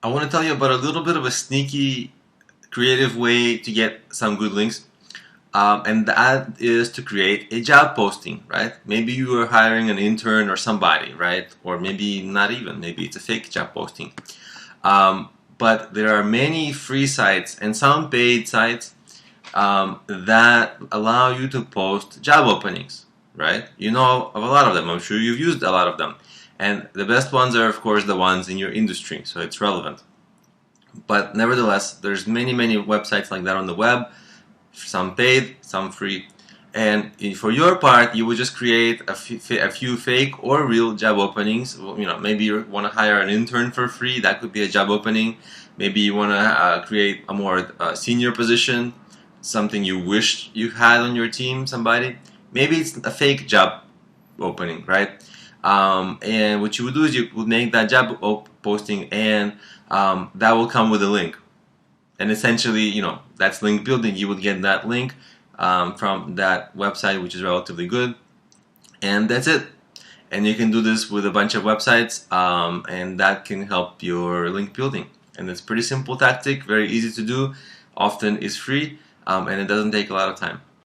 I want to tell you about a little bit of a sneaky, creative way to get some good links. And that is to create a job posting, right? Maybe you are hiring an intern or somebody, right? Or maybe not even, maybe it's a fake job posting. But there are many free sites and some paid sites that allow you to post job openings, right? You know of a lot of them. I'm sure you've used a lot of them. And the best ones are, of course, the ones in your industry, so it's relevant. But nevertheless, there's many websites like that on the web, some paid, some free. And for your part, you would just create a few fake or real job openings. You know, maybe you want to hire an intern for free. That could be a job opening. Maybe you want to create a more senior position, something you wish you had on your team, somebody. Maybe it's a fake job opening, right? And what you would do is you would make that job posting, and that will come with a link. And essentially, you know, that's link building. You would get that link from that website, which is relatively good, and that's it. And you can do this with a bunch of websites, and that can help your link building. And it's a pretty simple tactic, very easy to do, often is free, and it doesn't take a lot of time.